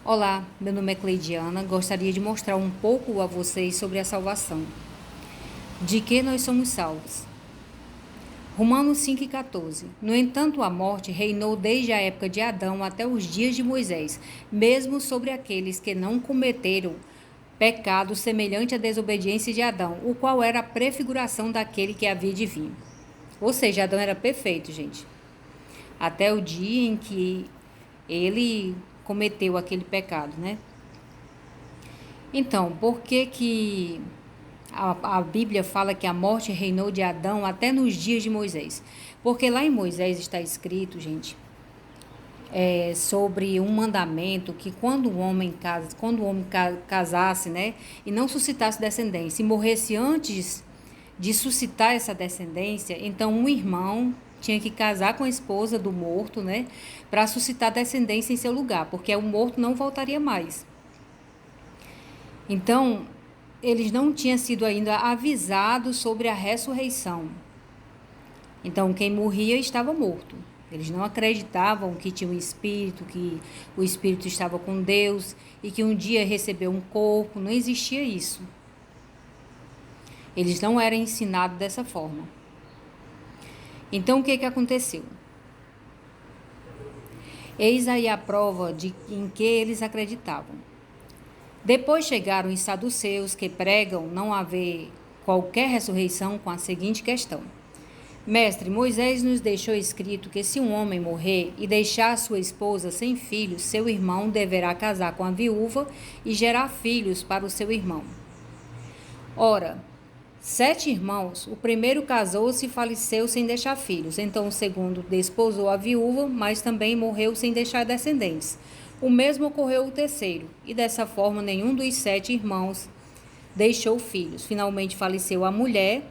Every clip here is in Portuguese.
Olá, meu nome é Cleidiana. Gostaria de mostrar um pouco a vocês sobre a salvação. De que nós somos salvos? Romanos 5,14. No entanto, a morte reinou desde a época de Adão até os dias de Moisés, mesmo sobre aqueles que não cometeram pecado semelhante à desobediência de Adão, o qual era a prefiguração daquele que havia de vir. Ou seja, Adão era perfeito, gente. Até o dia em que ele cometeu aquele pecado, né? Então, por que a Bíblia fala que a morte reinou de Adão até nos dias de Moisés? Porque lá em Moisés está escrito, gente, sobre um mandamento que quando o homem casasse, né, e não suscitasse descendência, e morresse antes de suscitar essa descendência, então um irmão tinha que casar com a esposa do morto, né, para suscitar descendência em seu lugar, porque o morto não voltaria mais. Então, eles não tinham sido ainda avisados sobre a ressurreição. Então, quem morria estava morto. Eles não acreditavam que tinha um espírito, que o espírito estava com Deus e que um dia recebeu um corpo. Não existia isso. Eles não eram ensinados dessa forma. Então, o que aconteceu? Eis aí a prova em que eles acreditavam. Depois chegaram os saduceus, que pregam não haver qualquer ressurreição, com a seguinte questão: Mestre, Moisés nos deixou escrito que se um homem morrer e deixar sua esposa sem filhos, seu irmão deverá casar com a viúva e gerar filhos para o seu irmão. Ora, 7 irmãos, o primeiro casou-se e faleceu sem deixar filhos. Então o segundo desposou a viúva, mas também morreu sem deixar descendentes. O mesmo ocorreu ao terceiro, e dessa forma nenhum dos 7 irmãos deixou filhos. Finalmente faleceu a mulher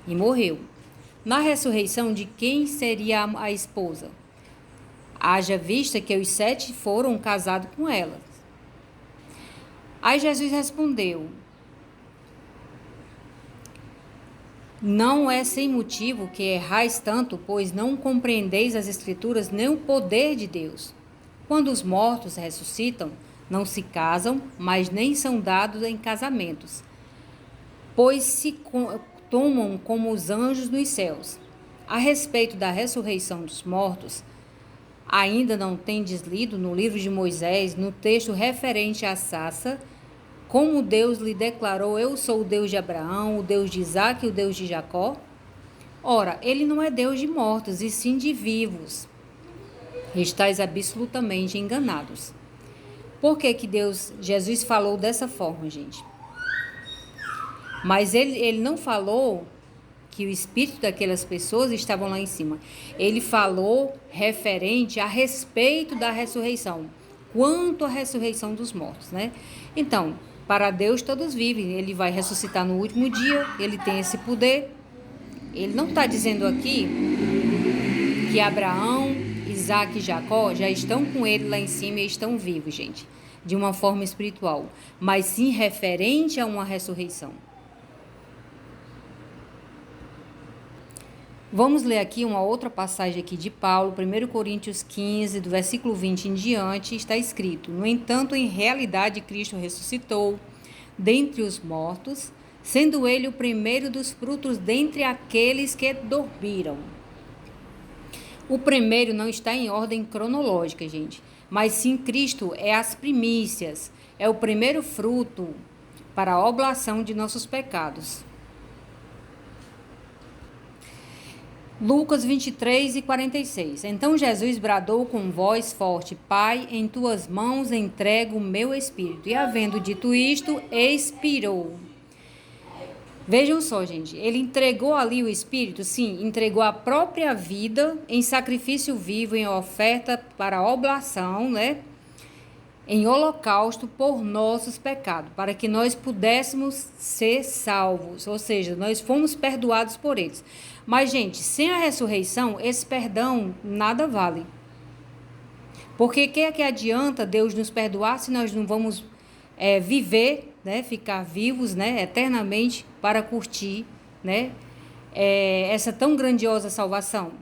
e morreu. Na ressurreição, de quem seria a esposa? Haja vista que os 7 foram casados com ela. Aí Jesus respondeu: Não é sem motivo que errais tanto, pois não compreendeis as Escrituras nem o poder de Deus. Quando os mortos ressuscitam, não se casam, mas nem são dados em casamentos, pois se tomam como os anjos nos céus. A respeito da ressurreição dos mortos, ainda não tendes lido no livro de Moisés, no texto referente à sarça, como Deus lhe declarou: Eu sou o Deus de Abraão, o Deus de Isaque e o Deus de Jacó? Ora, ele não é Deus de mortos, e sim de vivos. Estais absolutamente enganados. Por que Jesus falou dessa forma, gente? Mas ele não falou que o espírito daquelas pessoas estavam lá em cima. Ele falou referente a respeito da ressurreição, quanto à ressurreição dos mortos, né? Então, para Deus todos vivem, ele vai ressuscitar no último dia, ele tem esse poder. Ele não está dizendo aqui que Abraão, Isaque e Jacó já estão com ele lá em cima e estão vivos, gente, de uma forma espiritual, mas sim referente a uma ressurreição. Vamos ler aqui uma outra passagem aqui de Paulo, 1 Coríntios 15, do versículo 20 em diante, está escrito: No entanto, em realidade, Cristo ressuscitou dentre os mortos, sendo ele o primeiro dos frutos dentre aqueles que dormiram. O primeiro não está em ordem cronológica, gente, mas sim Cristo é as primícias, é o primeiro fruto para a oblação de nossos pecados. Lucas 23 e 46. Então Jesus bradou com voz forte: Pai, em tuas mãos entrego o meu espírito. E havendo dito isto, expirou. Vejam só, gente, ele entregou ali o espírito, sim, entregou a própria vida em sacrifício vivo, em oferta para oblação, né? Em holocausto por nossos pecados, para que nós pudéssemos ser salvos, ou seja, nós fomos perdoados por eles. Mas, gente, sem a ressurreição, esse perdão nada vale. Porque que é que adianta Deus nos perdoar se nós não vamos viver, né, ficar vivos, né, eternamente para curtir, né, essa tão grandiosa salvação?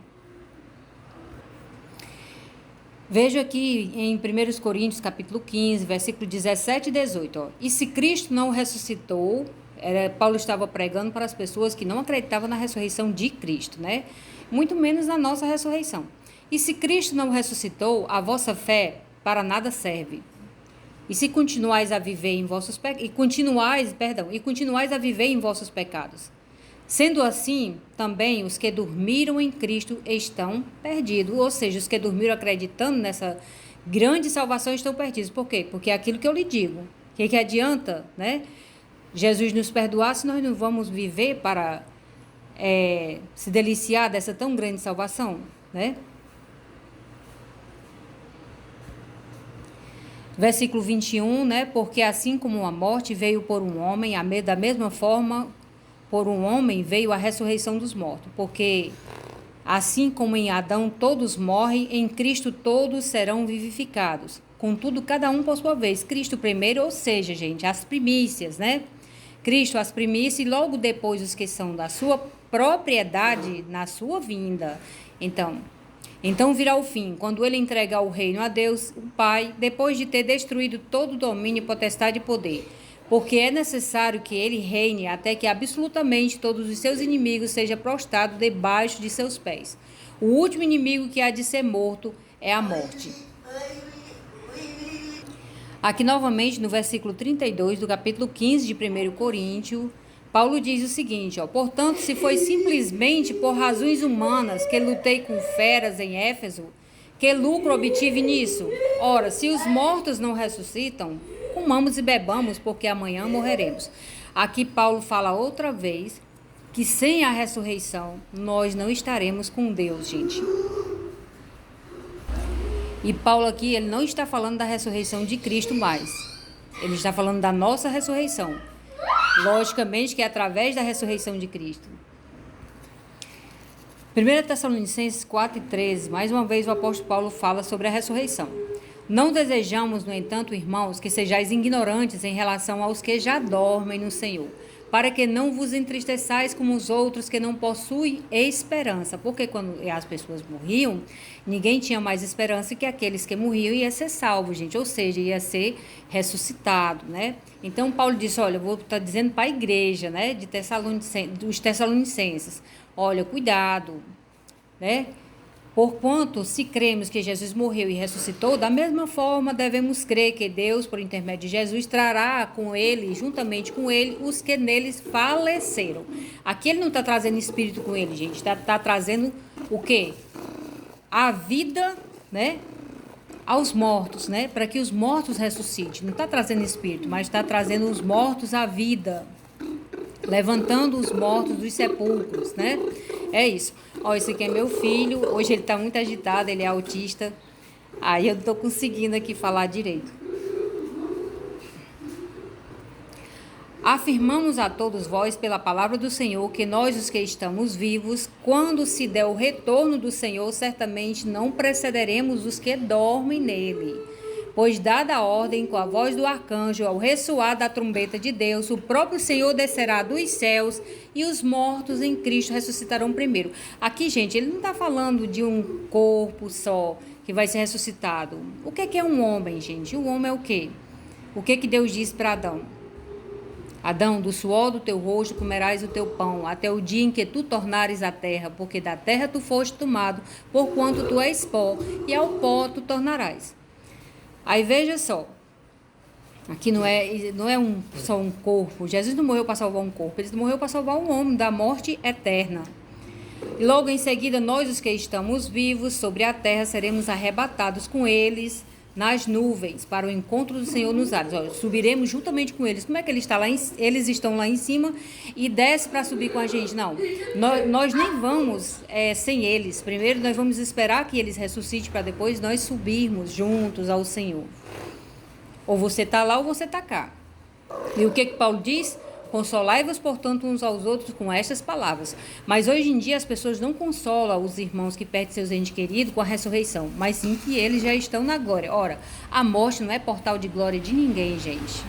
Vejo aqui em 1 Coríntios, capítulo 15, versículo 17 e 18. Ó. E se Cristo não ressuscitou, Paulo estava pregando para as pessoas que não acreditavam na ressurreição de Cristo, né? Muito menos na nossa ressurreição. E se Cristo não ressuscitou, a vossa fé para nada serve. E se continuais a viver em vossos pecados, e continuais a viver em vossos pecados. Sendo assim, também os que dormiram em Cristo estão perdidos. Ou seja, os que dormiram acreditando nessa grande salvação estão perdidos. Por quê? Porque é aquilo que eu lhe digo. O que adianta, né? Jesus nos perdoar se nós não vamos viver para se deliciar dessa tão grande salvação, né? Versículo 21, né? Porque assim como a morte veio por um homem, da mesma forma por um homem veio a ressurreição dos mortos. Porque assim como em Adão todos morrem, em Cristo todos serão vivificados. Contudo, cada um por sua vez. Cristo primeiro, ou seja, gente, as primícias, né? Cristo as primícias e logo depois os que são da sua propriedade na sua vinda. Então virá o fim, quando ele entregar o reino a Deus, o Pai, depois de ter destruído todo o domínio, potestade e poder. Porque é necessário que ele reine até que absolutamente todos os seus inimigos sejam prostrados debaixo de seus pés. O último inimigo que há de ser morto é a morte. Aqui novamente no versículo 32 do capítulo 15 de 1 Coríntios, Paulo diz o seguinte, ó, portanto, se foi simplesmente por razões humanas que lutei com feras em Éfeso, que lucro obtive nisso? Ora, se os mortos não ressuscitam, comamos e bebamos, porque amanhã morreremos. Aqui Paulo fala outra vez que sem a ressurreição nós não estaremos com Deus, gente. E Paulo aqui, ele não está falando da ressurreição de Cristo mais. Ele está falando da nossa ressurreição. Logicamente que é através da ressurreição de Cristo. 1 Tessalonicenses 4:13, mais uma vez o apóstolo Paulo fala sobre a ressurreição. Não desejamos, no entanto, irmãos, que sejais ignorantes em relação aos que já dormem no Senhor, para que não vos entristeçais como os outros que não possuem esperança. Porque quando as pessoas morriam, ninguém tinha mais esperança que aqueles que morriam ia ser salvo, gente. Ou seja, ia ser ressuscitado, né? Então, Paulo disse, olha, eu vou estar dizendo para a igreja, né, dos Tessalonicenses, olha, cuidado, né? Porquanto, se cremos que Jesus morreu e ressuscitou, da mesma forma devemos crer que Deus, por intermédio de Jesus, trará com ele, juntamente com ele, os que neles faleceram. Aqui ele não está trazendo espírito com ele, gente. Está trazendo o quê? A vida, né? Aos mortos, né? Para que os mortos ressuscitem. Não está trazendo espírito, mas está trazendo os mortos à vida. Levantando os mortos dos sepulcros, né? É isso. Ó, esse aqui é meu filho. Hoje ele está muito agitado, ele é autista. Aí eu não estou conseguindo aqui falar direito. Afirmamos a todos vós, pela palavra do Senhor, que nós, os que estamos vivos, quando se der o retorno do Senhor, certamente não precederemos os que dormem nele. Pois, dada a ordem com a voz do arcanjo, ao ressoar da trombeta de Deus, o próprio Senhor descerá dos céus e os mortos em Cristo ressuscitarão primeiro. Aqui, gente, ele não está falando de um corpo só que vai ser ressuscitado. O que é um homem, gente? O homem é o quê? O que Deus disse para Adão? Adão, do suor do teu rosto comerás o teu pão, até o dia em que tu tornares a terra, porque da terra tu foste tomado, porquanto tu és pó, e ao pó tu tornarás. Aí veja só, aqui não é só um corpo. Jesus não morreu para salvar um corpo, ele morreu para salvar um homem da morte eterna. E logo em seguida, nós, os que estamos vivos sobre a terra, seremos arrebatados com eles nas nuvens para o encontro do Senhor nos ares. Olha, subiremos juntamente com eles. Como é que eles estão lá em cima e desce para subir com a gente? Não, nós nem vamos sem eles. Primeiro nós vamos esperar que eles ressuscitem para depois nós subirmos juntos ao Senhor. Ou você está lá ou você está cá. E o que Paulo diz? Consolai-vos, portanto, uns aos outros com estas palavras. Mas hoje em dia as pessoas não consolam os irmãos que perdem seus entes queridos com a ressurreição, mas sim que eles já estão na glória. Ora, a morte não é portal de glória de ninguém, gente.